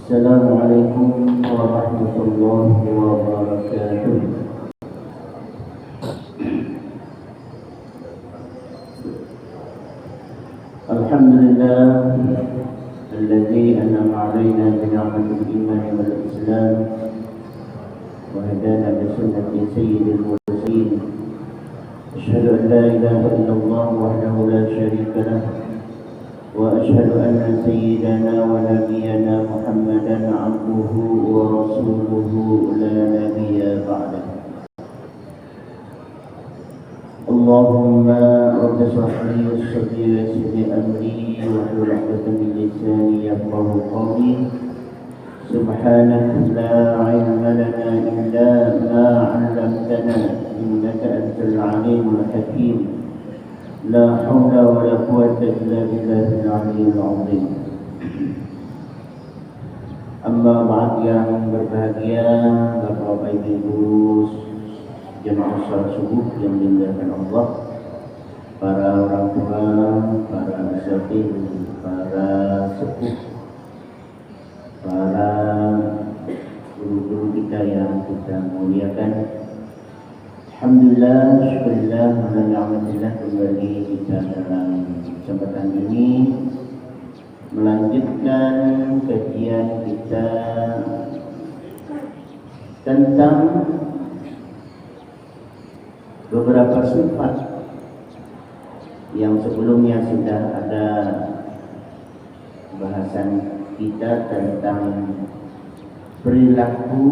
Assalamualaikum warahmatullahi wabarakatuh. Alhamdulillah alladzi an'ama 'alaina bi ni'matil iman wal islam wa hadana bi sunnati sayyidil mursalin. Asyhadu an la ilaha illallah wahdahu la syarika lah وأشهد أن سيدنا ونبينا محمدا عبده ورسوله لا نبي بعده. اللهم رب اشرح لي صدري ويسر لي أمري واحلل عقدة من لساني يفقهوا قولي. سبحانك لا علم لنا إلا ما علمتنا إنك أنت العليم الحكيم. La haula wa la quwwata illa billahil aliyyil azim. Amma ba'd, yang berbahagia Bapak Ibu jemaah salat subuh yang dimuliakan Allah, para orang tua, para asatidz, para sepuh, para guru-guru kita yang kita muliakan. Alhamdulillah, syukurillah, alhamdulillah, kembali kita dalam kesempatan ini melanjutkan kajian kita tentang beberapa sifat yang sebelumnya sudah ada bahasan kita tentang perilaku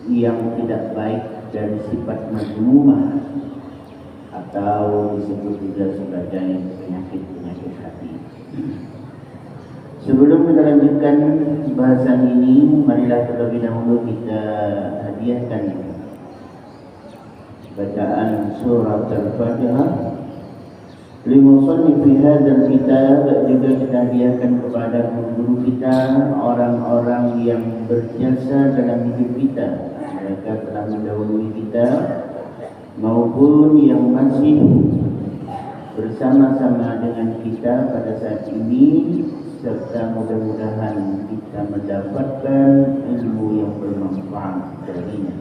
yang tidak baik dari sifat mazmumah atau disebut juga sebagai penyakit-penyakit hati. Sebelum kita lanjutkan bahasan ini, marilah terlebih dahulu kita hadiahkan bacaan surat Al-Fatihah limusannif fi hadzal kitab, juga kita hadiahkan kepada guru kita, orang-orang yang berjasa dalam hidup kita. Mereka telah mendahului kita maupun yang masih bersama-sama dengan kita pada saat ini, serta mudah-mudahan kita mendapatkan ilmu yang bermanfaat darinya.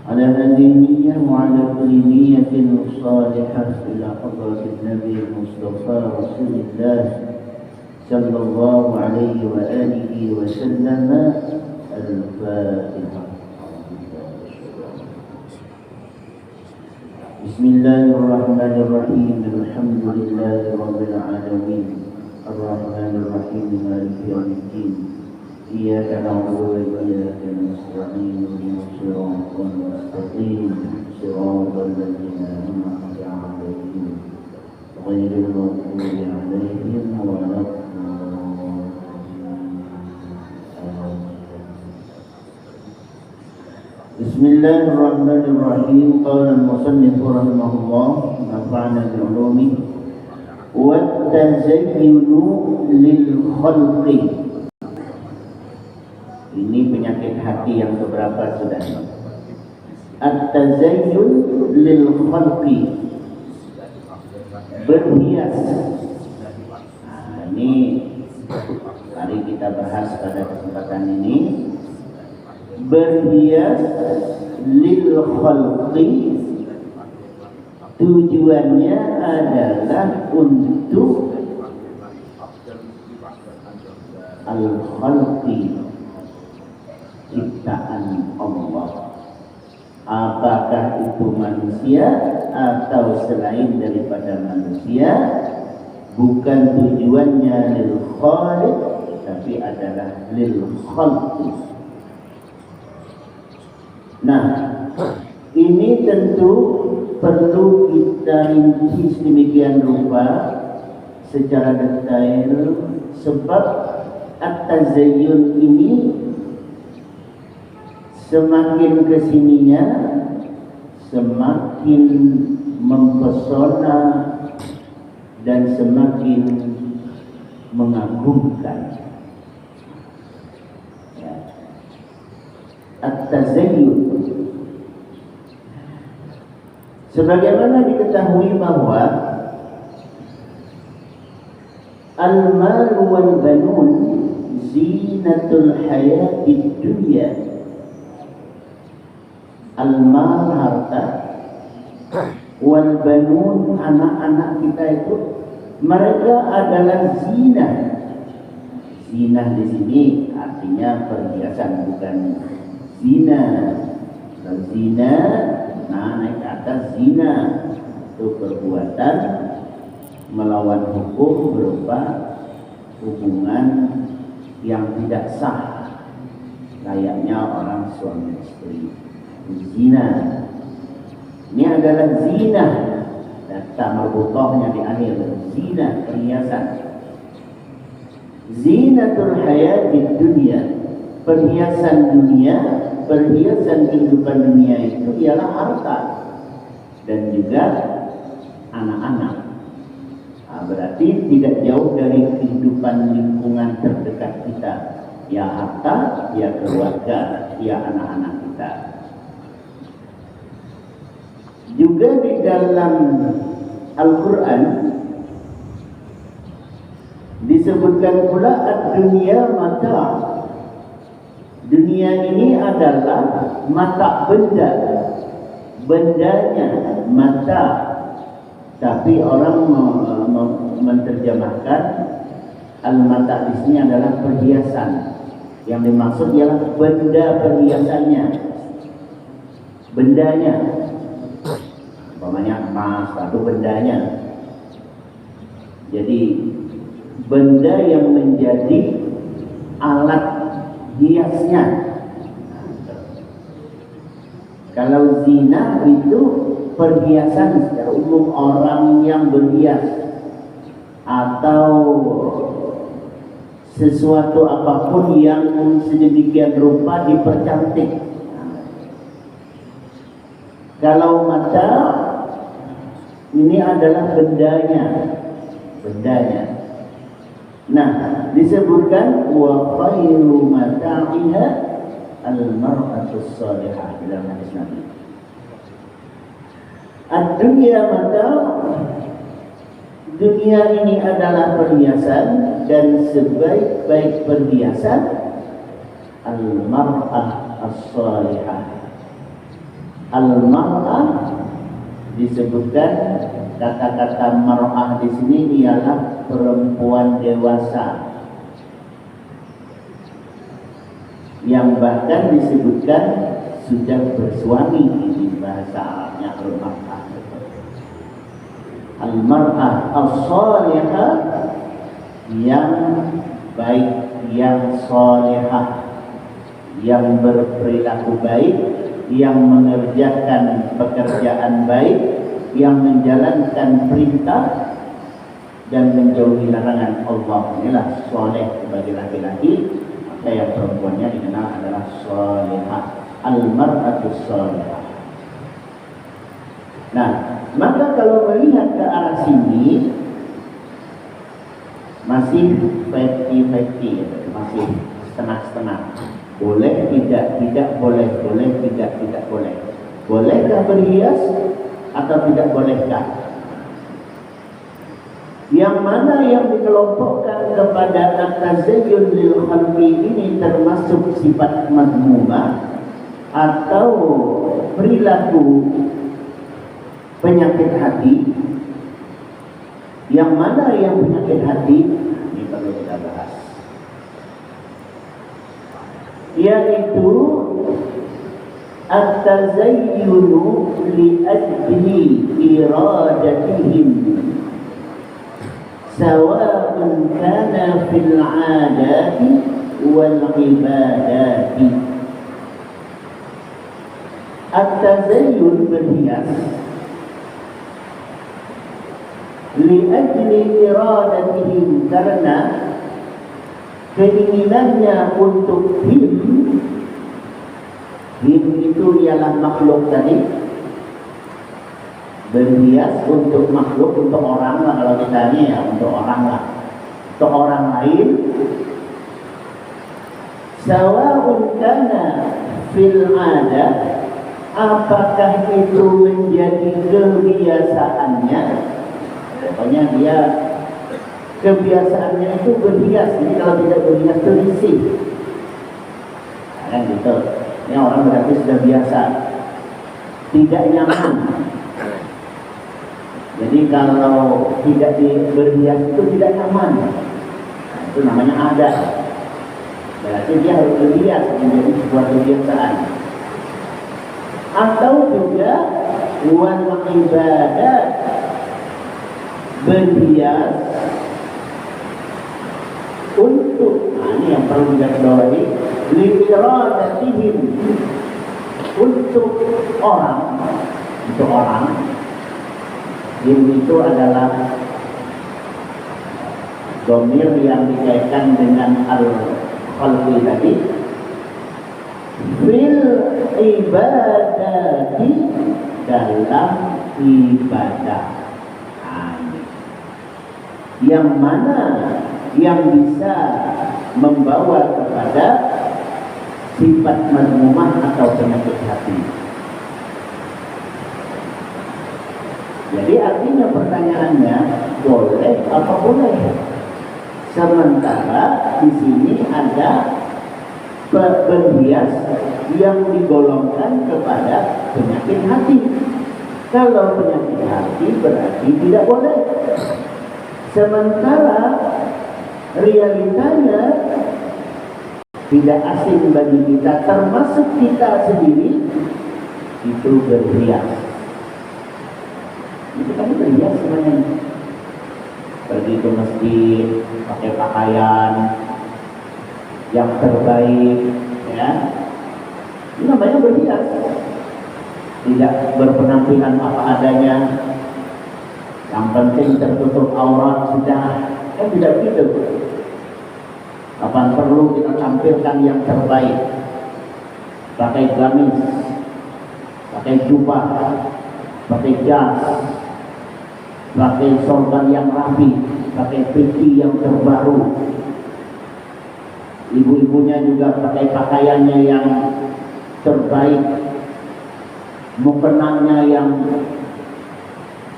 Ala hadhihi wa ala kulli niyatin salihah ila hadratin Nabi Mustafa Rasulullah sallallahu alaihi wa alihi wa sallam. Al-Fatihah. Bismillahirrahmanirrahim. Alhamdulillahi rabbil alamin. Ar-Rahmanir Rahim. Maliki yaumiddin. Iyyaka na'budu wa iyyaka nasta'in. Ihdinas siratal mustaqim. Siratal ladzina an'amta 'alaihim ghairil maghdubi 'alaihim waladdallin. Bismillahirrahmanirrahim. Qala al-musannif rahimahullah, nafa'ana bi 'ulumi wa tazayyunu lil khalqi. Ini penyakit hati yang keberapa sudah? At-tazayyun lil khalqi, berhias. Ini mari kita bahas pada kesempatan ini. Berhias lil khalqi, tujuannya adalah untuk al-khalqi, ciptaan Allah. Apakah itu manusia atau selain daripada manusia, bukan tujuannya lil khaliq, tapi adalah lil khalqi. Nah, ini tentu perlu kita rinci sedemikian rupa secara detail, sebab at-tazayyun ini semakin kesininya semakin mempesona dan semakin mengagumkan. At-tazayyun, sebagaimana diketahui bahwa al-mal wal banun zinatul hayatid dunya. Al-mal, harta, wal banun, anak-anak kita itu mereka adalah zina. Zina di sini artinya perhiasan, bukan zina. Dan zina, nah naik ke atas zina itu perbuatan melawan hukum berupa hubungan yang tidak sah, layaknya orang suami istri. Zina ini adalah zina, kata marbutohnya di akhir, zina, perhiasan. Zinatul hayatid dunya, perhiasan dunia, perhiasan kehidupan dunia itu ialah harta dan juga anak-anak. Nah, berarti tidak jauh dari kehidupan lingkungan terdekat kita, ya harta, ya keluarga, ya anak-anak kita. Juga di dalam Al-Quran disebutkan pula ad-dunya mata. Dunia ini adalah mata benda, bendanya mata. Tapi orang menerjemahkan al-mata di sini adalah perhiasan. Yang dimaksud ialah benda perhiasannya, bendanya. Umpamanya emas, atau bendanya. Jadi benda yang menjadi alat hiasnya. Kalau zina itu perhiasan secara umum, orang yang berhias atau sesuatu apapun yang sedemikian rupa dipercantik. Kalau mata ini adalah bendanya, bendanya. Nah, disebutkan wa khairu mata'iha al-mar'atus salihah dalam hadis Nabi. Ad-dunya mata, dunia ini adalah perhiasan, dan sebaik-baik perhiasan al-mar'ah as-salihah. Al-mar'ah disebutkan, kata-kata mar'ah di sini ialah perempuan dewasa, yang bahkan disebutkan sudah bersuami. Ini bahasa Arabnya al-mar'ah. Al-mar'ah as-salihah, yang baik, yang salihah, yang berperilaku baik, yang mengerjakan pekerjaan baik, yang menjalankan perintah dan menjauhi larangan Allah. Inilah soleh bagi laki-laki, maka yang perempuannya dikenal adalah solehah, al-mar'atus solehah. Nah, maka kalau melihat ke arah sini masih 50-50, masih setengah-setengah. Boleh, tidak boleh, boleh, tidak boleh. Bolehkah berhias atau tidak bolehkah? Yang mana yang dikelompokkan kepada at-tazayyun lil khalqi ini termasuk sifat madmumah atau perilaku penyakit hati? Yang mana yang penyakit hati? Ini perlu kita bahas. Yaitu at-tazayyunu li ajli iradatihim, sawa'un kana fil 'adati wal 'ibadati. At-tazayyun, berhias, li ajli iradatihim, karena keinginannya untuk him itu ialah makhluk tadi, berhias untuk makhluk, untuk orang lah, kalau kita ini ya untuk orang lah, untuk orang lain. Sawa'un kana fil 'adah, apakah itu menjadi kebiasaannya, pokoknya dia kebiasaannya itu berhias. Jadi kalau tidak berhias itu risih. Kan gitu. Ini orang berarti sudah biasa, tidak nyaman. Jadi kalau tidak berhias itu tidak nyaman. Nah, itu namanya adat. Berarti dia harus berhias menjadi sebuah kebiasaan. Atau juga wal ibadat, berhias untuk, nah ini yang perlu digarisbawahi, li'iradatihim, untuk orang, itu adalah dhamir yang dikaitkan dengan al-khalqi tadi, fil ibadati, dalam ibadah. Yang mana yang bisa membawa kepada sifat mazmumah atau penyakit hati. Jadi artinya pertanyaannya, boleh apa boleh? Sementara di sini ada berhias yang digolongkan kepada penyakit hati. Kalau penyakit hati berarti tidak boleh. Sementara realitanya tidak asing bagi kita, termasuk kita sendiri, itu berhias. Itu kan berhias sebenarnya. Pergi ke masjid, pakai pakaian yang terbaik, ya. Ini namanya berhias. Tidak berpenampilan apa adanya. Yang penting tertutup aurat sudah, kan tidak begitu. Kapan perlu kita tampilkan yang terbaik, pakai gamis, pakai jubah, pakai jas, pakai sorban yang rapi, pakai peci yang terbaru. Ibu-ibunya juga pakai pakaiannya yang terbaik, mukenanya yang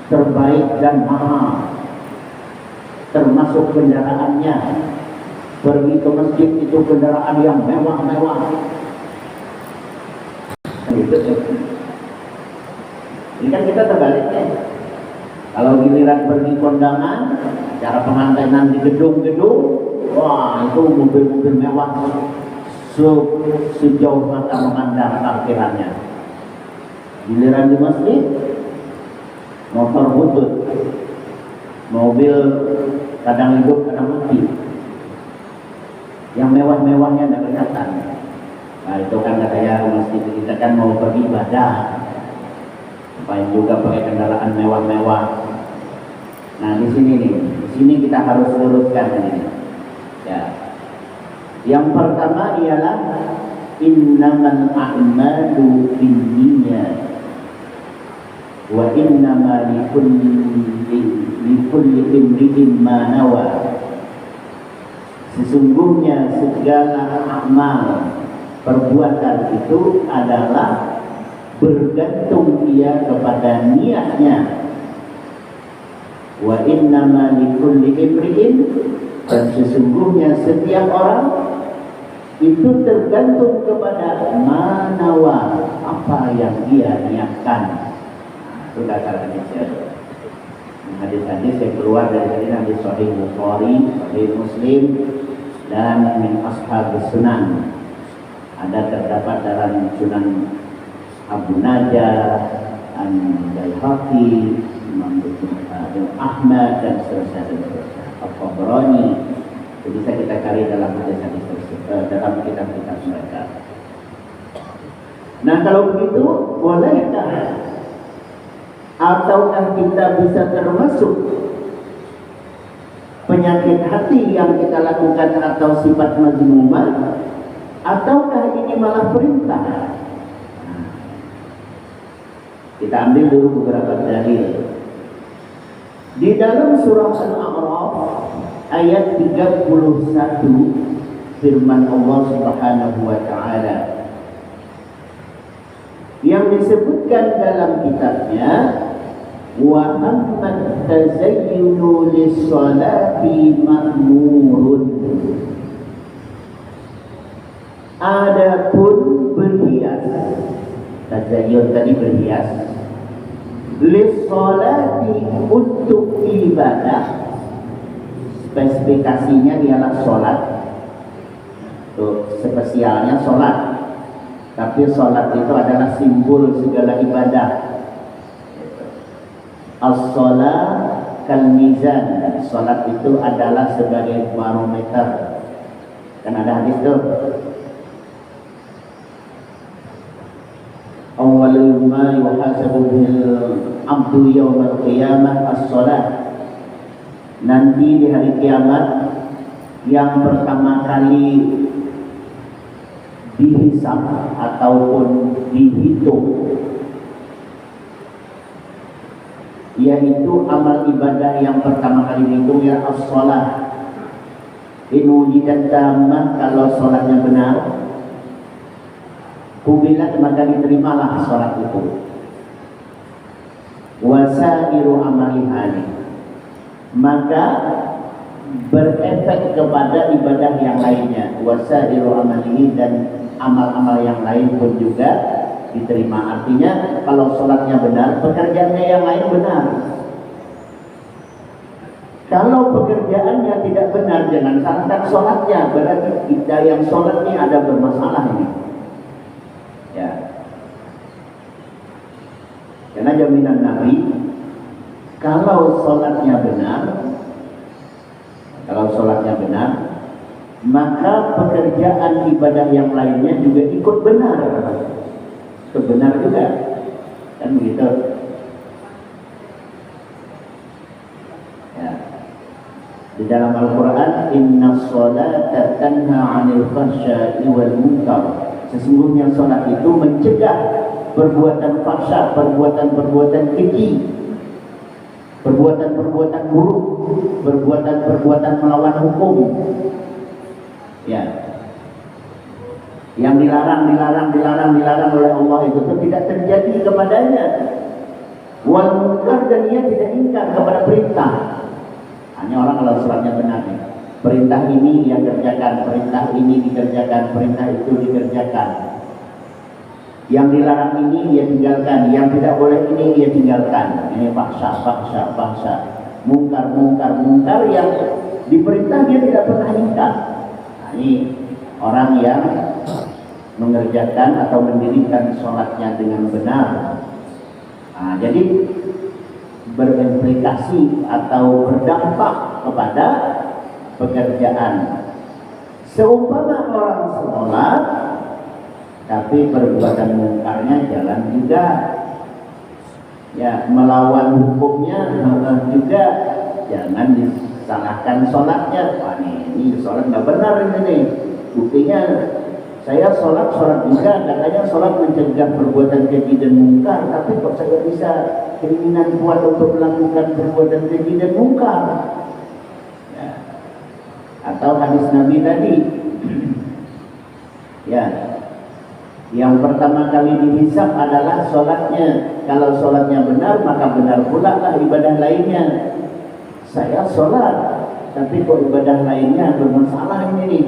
terbaik dan mahal, termasuk kendaraannya. Pergi ke masjid itu kendaraan yang mewah-mewah. Ini kan kita terbaliknya. Kalau giliran pergi kondangan, acara pengantinan di gedung-gedung, wah itu mobil-mobil mewah sejauh mata memandang parkirannya. Giliran di masjid, motor butut, mobil kadang hidup kadang mati. Yang mewah-mewahnya tidak kelihatan. Nah itu kan katanya masjid kita kan mau pergi ibadah, supaya juga pakai kendaraan mewah-mewah. Nah di sini kita harus luruskan ini. Ya. Yang pertama ialah innamal a'malu binniyat wa innama likulli imri'in ma nawa. Sesungguhnya segala amal perbuatan itu adalah bergantung dia kepada niatnya. Wa innama likulli imri'in, dan sesungguhnya setiap orang itu tergantung kepada manawa, apa yang dia niatkan. Itu dasar hadisnya. Hadis-hadis yang keluar dari hadis Sahih Bukhari, Sahih Muslim, dan min ashabus sunan. Ada terdapat dalam Sunan Abu Najah, Al-Baihaqi, Imam Ahmad, dan seterusnya. Al-Tabrani. Bisa kita cari dalam hadis-hadis tersebut, dalam kitab-kitab mereka. Nah kalau begitu, bolehkah ataukah kita bisa termasuk penyakit hati yang kita lakukan atau sifat mazmumah, ataukah ini malah perintah? Kita ambil dulu beberapa dalil. Di dalam surah Al-A'raf ayat 31, firman Allah Subhanahu wa taala yang disebutkan dalam kitabnya, Wa amma tazayyunu lis-salati ma'murun. Adapun berhias, tazayyun tadi berhias, lis-salati untuk ibadah, spesifikasinya ialah sholat. Tuh, spesialnya sholat. Tapi sholat itu adalah simbol segala ibadah. As-sholat kal mizan. Sholat itu adalah sebagai barometer. Kan ada hadis tuh. Awwalul ma yuhasabu bil abdu yaumal qiyamah as-sholat. Nanti di hari kiamat yang pertama kali dihisab ataupun dihitung yaitu amal ibadah yang pertama kali dihitung ya as-sholat. In wujidat tammah, kalau sholatnya benar, kubilat maka diterimalah sholat itu. Wasairu amalihani, maka berefek kepada ibadah yang lainnya. Wasairu amalihi, dan amal-amal yang lain pun juga diterima. Artinya kalau sholatnya benar, pekerjaannya yang lain benar. Kalau pekerjaannya tidak benar, jangan salahkan sholatnya. Berarti kita yang sholat ini ada bermasalah ini. Ya. Karena jaminan Nabi, kalau sholatnya benar, maka pekerjaan ibadah yang lainnya juga ikut benar. Benar juga, kan begitu. Ya. Di dalam Al-Quran, Inna sholata tanha 'anil fahsya'i wal munkar. Sesungguhnya sholat itu mencegah perbuatan fahsya, perbuatan-perbuatan keji, perbuatan-perbuatan buruk, perbuatan-perbuatan melawan hukum. Ya. Yang dilarang oleh Allah itu tidak terjadi kepadanya. Wal munkar, dan ia tidak ingkar kepada perintah. Hanya orang kalau sholatnya benar nih, perintah ini ia kerjakan, perintah ini dikerjakan, perintah itu dikerjakan. Yang dilarang ini ia tinggalkan, yang tidak boleh ini ia tinggalkan. Ini paksa. Mungkar yang diperintah dia tidak pernah ingkar. Nah, ini orang yang mengerjakan atau mendirikan sholatnya dengan benar. Nah, jadi berimplikasi atau berdampak kepada pekerjaan. Seumpama orang sholat tapi perbuatan mungkarnya jalan juga, ya, melawan hukumnya juga, jangan disalahkan sholatnya. Wah, ini sholat nggak benar ini. Buktinya saya sholat juga, katanya sholat mencegah perbuatan keji dan mungkar, tapi kok saya bisa keinginan kuat untuk melakukan perbuatan keji dan mungkar. Ya. Atau hadis Nabi tadi, ya, yang pertama kali dihisab adalah sholatnya. Kalau sholatnya benar, maka benar pula lah ibadah lainnya. Saya sholat, tapi kok ibadah lainnya bermasalah ini nih.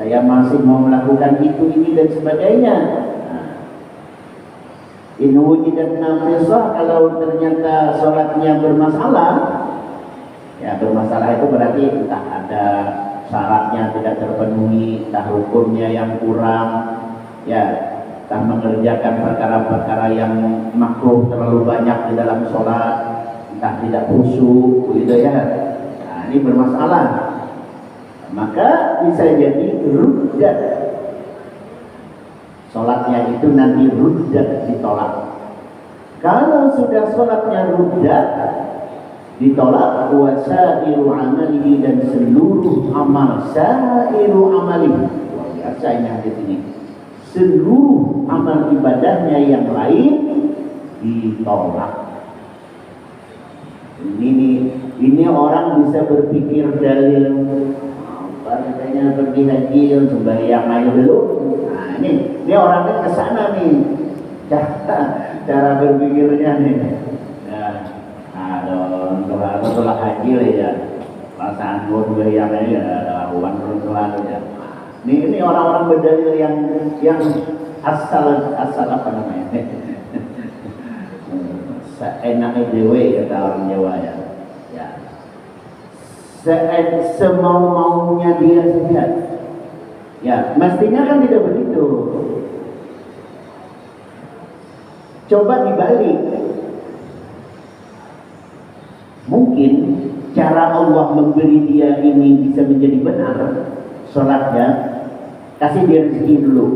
Saya masih mau melakukan itu, ini dan sebagainya. In wujidat naqisah, kalau ternyata sholatnya bermasalah, ya bermasalah itu berarti entah ada syaratnya tidak terpenuhi, entah hukumnya yang kurang, ya, entah mengerjakan perkara-perkara yang makruh terlalu banyak di dalam sholat, entah tidak khusyuk, gitu ya. Nah, ini bermasalah. Maka bisa jadi ruddat, sholatnya itu nanti ruddat, ditolak. Kalau sudah sholatnya ruddat, ditolak, wasairu amalihi, dan seluruh amal, sairu amalihi, luar biasa ini hadis ini, seluruh amal ibadahnya yang lain ditolak. Ini orang bisa berpikir dalil, katanya pergi haji sembahyang aja dulu. Nah, ini orangnya ke sana nih, cara berpikirnya nih. Nah, setelah haji lah ya, perasaan gue yang ini ada uang selalu ya. Ini orang-orang berdalil yang asal apa namanya? Seenaknya dewe kata orang Jawa ya. Ya. Semau-maunya dia saja. Ya, mestinya kan tidak begitu. Coba dibalik. Mungkin cara Allah memberi dia ini bisa menjadi benar sholatnya, kasih dia rezeki dulu.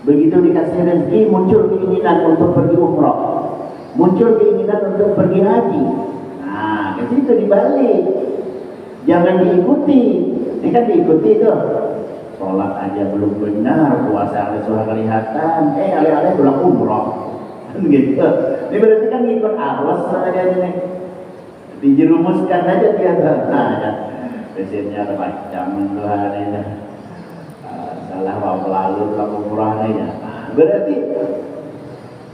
Begitu dikasih rezeki, muncul keinginan untuk pergi umroh, muncul keinginan untuk pergi haji. Nah, ke situ dibalik. Jangan diikuti. Ini kan diikuti tuh. Sholat aja belum benar, puasa sudah kelihatan, alih-alih pulang umroh. Gitu. Ini berarti kan ngikut arus saja ini. Dijerumuskan aja dia. Nah, ya. Prinsipnya ada macam Tuhan ini. Salah waktu lalu kalau umroh ini. Nah, berarti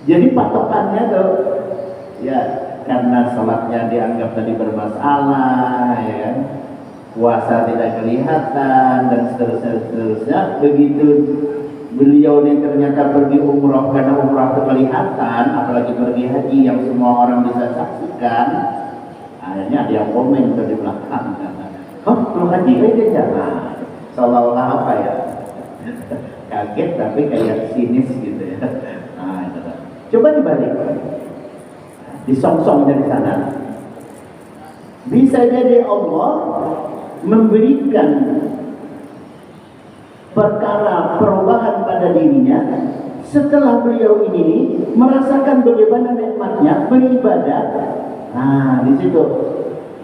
jadi patokannya tuh ya karena sholatnya dianggap tadi bermasalah, ya kan? Puasa tidak kelihatan dan seterusnya. Begitu beliau ini ternyata pergi umroh karena umroh kelihatan, apalagi pergi haji yang semua orang bisa saksikan, akhirnya ada yang komen di belakang, belum haji aja jangan, seolah-olah apa ya, kaget tapi kayak sinis gitu ya. Nah, itu. Coba dibalik, disongsong dari sana. Bisa jadi Allah memberikan perkara perubahan pada dirinya setelah beliau ini merasakan bagaimana nikmatnya beribadah. Nah, di situ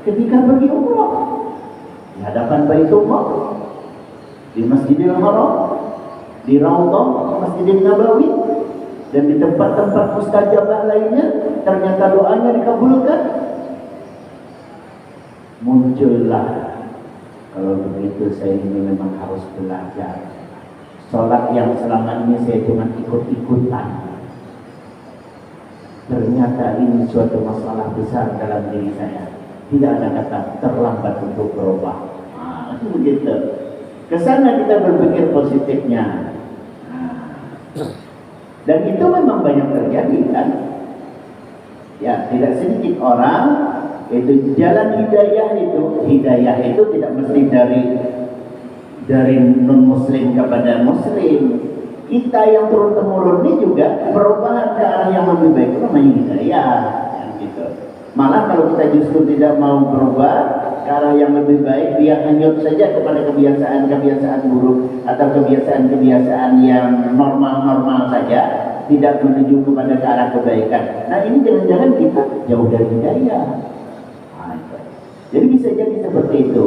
ketika pergi umroh di hadapan Baitullah, di Masjidil Haram, di Raudhah Masjidil Nabawi, dan di tempat-tempat mustajabah lainnya, ternyata doanya dikabulkan. Muncullah, kalau begitu saya ini memang harus belajar. Sholat yang selama ini saya cuma ikut-ikutan, ternyata ini suatu masalah besar dalam diri saya. Tidak ada kata terlambat untuk berubah. Nah, itu begitu. Kesana kita berpikir positifnya. Dan itu memang banyak terjadi kan. Ya, tidak sedikit orang itu jalan hidayah itu tidak mesti dari non muslim kepada muslim. Kita yang turun temurun ini juga perubahan ke arah yang lebih baik itu namanya hidayah, gitu. Malah kalau kita justru tidak mau berubah ke arah yang lebih baik, dia hanyut saja kepada kebiasaan-kebiasaan buruk atau kebiasaan-kebiasaan yang normal-normal saja, tidak menuju kepada ke arah kebaikan. Nah, ini jangan-jangan kita jauh dari hidayah. Jadi bisa jadi seperti itu,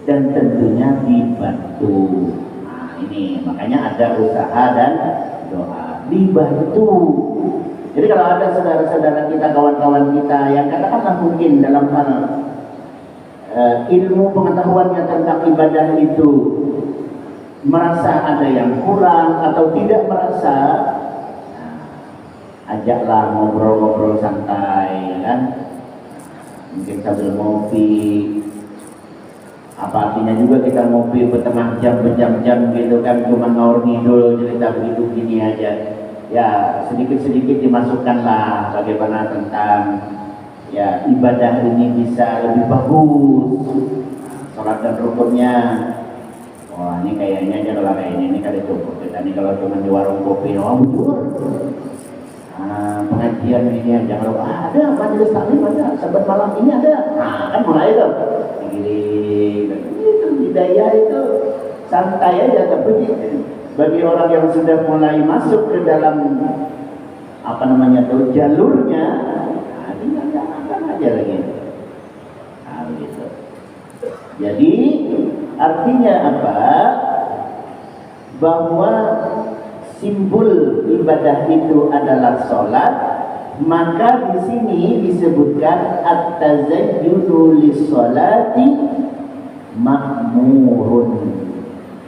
dan tentunya dibantu. Nah, ini makanya ada usaha dan doa, dibantu. Jadi kalau ada saudara-saudara kita, kawan-kawan kita yang katakanlah mungkin dalam hal ilmu pengetahuannya tentang ibadah itu merasa ada yang kurang atau tidak merasa, ajaklah ngobrol-ngobrol santai, ya kan? Mungkin sambil ngopi. Apa artinya juga kita ngopi bertengah jam, berjam-jam gitu kan, cuma ngawur ngidul cerita begitu gini aja. Ya sedikit-sedikit dimasukkanlah bagaimana tentang ya ibadah ini bisa lebih bagus, sholat dan rukunnya. Wah, ini kayaknya aja kalau kayak ini kali cukup. Kita ini kalau cuma di warung kopi, bujur. Pengajian ini aja, kalau ada majelis taklim ada, sabat malam ini ada, kan mulai tuh itu hidayah itu santai aja. Tapi bagi orang yang sudah mulai masuk ke dalam apa namanya tuh jalurnya, ini akan aja lagi. Nah, gitu. Jadi artinya apa? Bahwa simbol ibadah itu adalah sholat, maka di sini disebutkan at-tazayyunu lis-sholati ma'murun,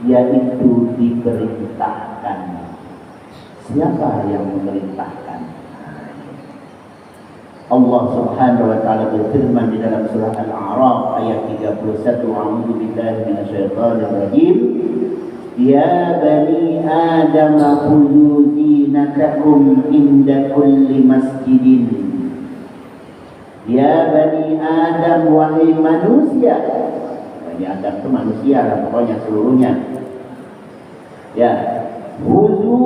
yaitu diperintahkan. Siapa yang memerintahkan? Allah Subhanahu wa taala berfirman di dalam surah Al-A'raf ayat 31, A'udzu billahi minasyaitonir rajim. Ya bani Adam khudhu zinatakum inda kulli masjidin. Ya bani Adam, wahai manusia. Bani Adam itu manusia lah pokoknya seluruhnya. Ya, khudhu,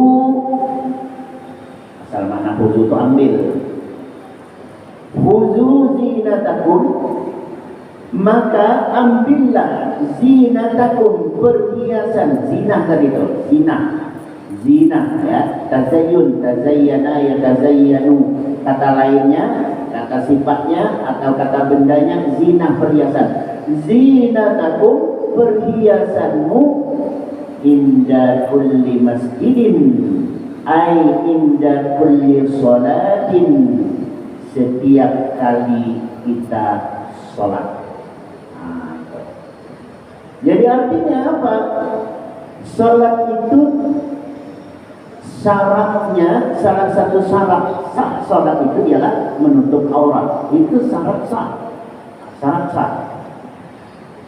asal makna khudhu itu ambil. Khudhu zinatakum, maka ambillah zinatakum, perhiasan. Zinah tadi itu, zinah ya, tazayyun, tazayyana, ya tazayyanu, kata lainnya, kata sifatnya atau kata bendanya, zinah, perhiasan. Zinatakum, perhiasanmu, inda kulli masjidin, ay inda kulli sholatin, setiap kali kita sholat. Jadi artinya apa? Sholat itu syaratnya, salah satu syarat sah sholat itu ialah menutup aurat. Itu syarat sah.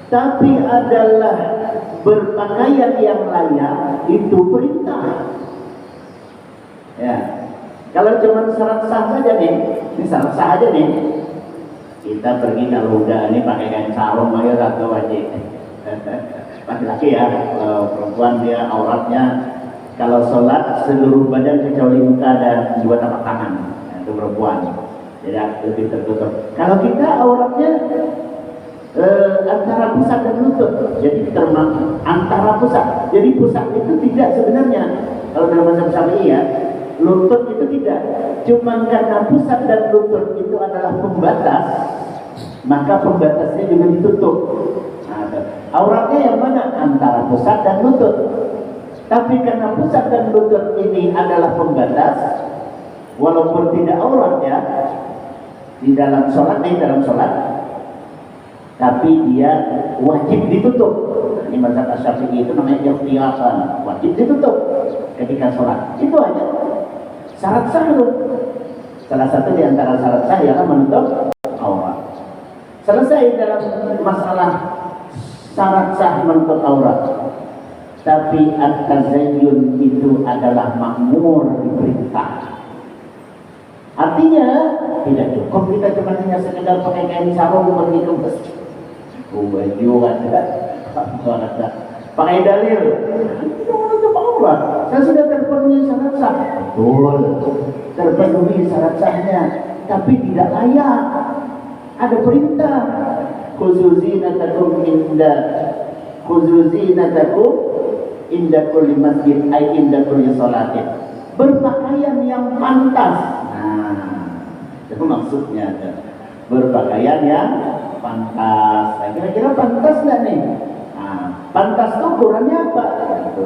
Tapi adalah berpakaian yang layak, itu perintah. Ya. Kalau cuma syarat sah saja nih, ini syarat sah aja nih. Kita pergi kalau udah ini pakai kain sarung aja atau wajib. Laki-laki ya, perempuan dia auratnya kalau sholat seluruh badan kecuali muka dan dua tapak tangan, itu perempuan. Jadi lebih tertutup. Kalau kita auratnya antara pusat dan lutut, jadi antara pusat. Jadi pusat itu tidak sebenarnya kalau dalam mazhab Syafi'i ya. Lutut itu tidak, cuma karena pusat dan lutut itu adalah pembatas, maka pembatasnya juga ditutup. Nah, auratnya yang mana? Antara pusat dan lutut. Tapi karena pusat dan lutut ini adalah pembatas, walaupun tidak aurat ya, di dalam sholat, tapi dia wajib ditutup. Ini mazhab Syafi'i itu namanya ikhtiyaran, wajib ditutup ketika sholat. Itu aja. Syarat sah itu. Salah satu di antara syarat sah ialah menutup aurat. Selesai dalam masalah syarat sah menutup aurat. Tapi at-tazayyun itu adalah makmur, diperintah. Artinya tidak cukup kita cuma hanya sekedar pakai kain sarung pergi ke masjid. Baju ada. Pakai dalil. Saya sudah terpenuhi syarat sah. Betul, terpenuhi syarat sahnya, tapi tidak layak. Ada perintah. Khudhu zinatakum inda kulli masjid, ay inda kulli sholatin. Berpakaian yang pantas. Nah, itu maksudnya. Berpakaian yang pantas. Kira-kira pantas nggak nih? Pantas itu ukurannya apa?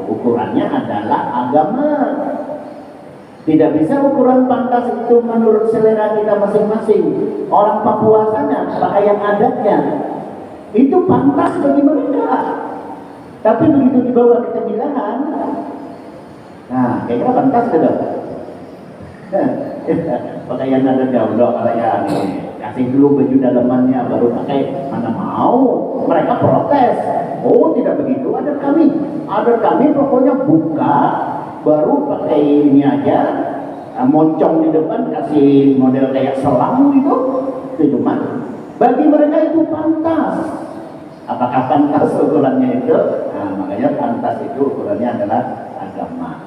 Ukurannya adalah agama. Tidak bisa ukuran pantas itu menurut selera kita masing-masing. Orang Papua sana, pakaian adatnya itu pantas bagi mereka. Tapi begitu dibawa ke cemilan, nah, kira-kira pantas tidak? Pakaian adat jauh kalau ya nih. Kasih dulu baju dalamannya baru pakai, mana mau. Mereka protes. Oh tidak begitu, ada kami pokoknya buka baru pakai ini aja, moncong di depan, kasih model kayak selang gitu. Itu cuma bagi mereka itu pantas. Apakah pantas ukurannya itu? Nah, makanya pantas itu ukurannya adalah agama.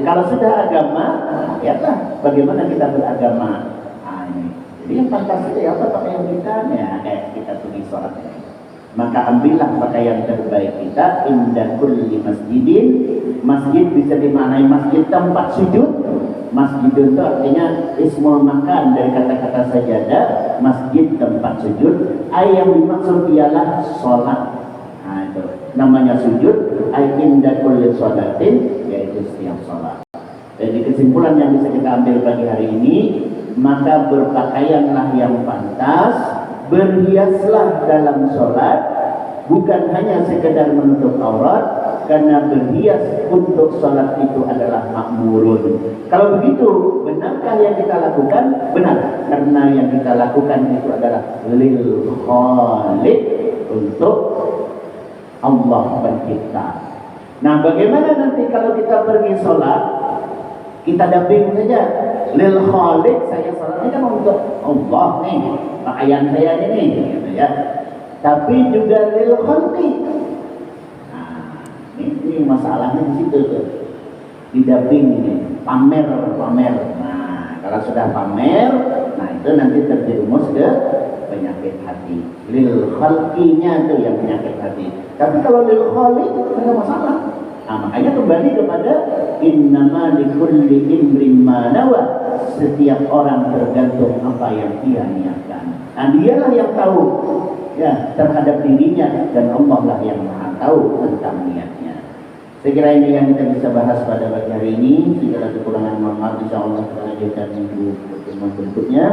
Kalau sudah agama, lihatlah bagaimana kita beragama. Jadi yang pantas itu ya apa pakaian kita, ya kayak kita pergi sholat. Maka ambillah pakaian terbaik kita inda kulli masjidin. Masjid bisa dimaknai masjid tempat sujud. Masjid itu artinya ismul makan dari kata-kata sajadah. Masjid tempat sujud. Yang dimaksud ialah sholat. Nah itu namanya sujud. Inda kulli sholatin, yaitu setiap sholat. Jadi kesimpulan yang bisa kita ambil pagi hari ini, maka berpakaianlah yang pantas, berhiaslah dalam sholat, bukan hanya sekedar menutup aurat, karena berhias untuk sholat itu adalah makmurun. Kalau begitu, benarkah yang kita lakukan? Benar, karena yang kita lakukan itu adalah lil khaliq, untuk Allah pencipta. Nah, bagaimana nanti kalau kita pergi sholat, kita damping saja lil khaliq, saya sholatnya kan untuk Allah nih, pakaian saya ini gitu ya. Tapi juga lil khalqi. Nah, ini masalahnya di situ tuh. Didamping ini, pamer. Nah, kalau sudah pamer, nah itu nanti terjerumus ke penyakit hati. Lil khalqinya tuh yang penyakit hati. Tapi kalau lil khaliq tidak masalah. Nah, makanya kembali kepada innama likulli imrin ma nawa. Setiap orang tergantung apa yang dia niatkan. Nah, dialah yang tahu ya terhadap dirinya, dan Allah lah yang Maha tahu tentang niatnya. Saya kira ini yang kita bisa bahas pada pagi hari ini. Segala kekurangan mohon maaf, insyaallah kita lanjutkan minggu pertemuan berikutnya.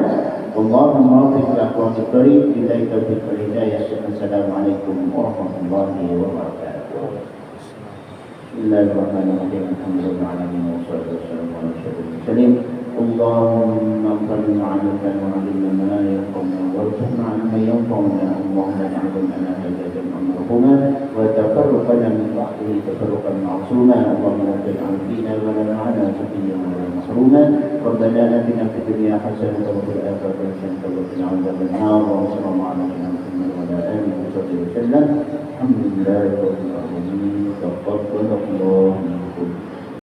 Allahumma waffiq li aqwamit thoriq, billahi taufiq wal hidayah. Assalamualaikum warahmatullahi wabarakatuh. Bismillahirrahmanirrahim. Alhamdulillah wassalatu wassalamu ala asyrofil mursalin. Allahumma anfa'na 'allamna ma yanfa'una warzuqna 'ilman yanfa'una. Allahumma ij'alna lana hadajan amrahuma wa tafarraqna min ba'dihi tafarruqan ma'suma. Allahumma la taj'al fina wa la ma'ana shaqiyyan wa la mahruma. Rabbana atina fid dunya hasanatan wa fil akhirati hasanatan wa qina adzabannar. Wa sallallahu 'ala Muhammadin wa ala alihi wa sahbihi wa sallam. Alhamdulillahirabbil alamin. Taqabbalallahu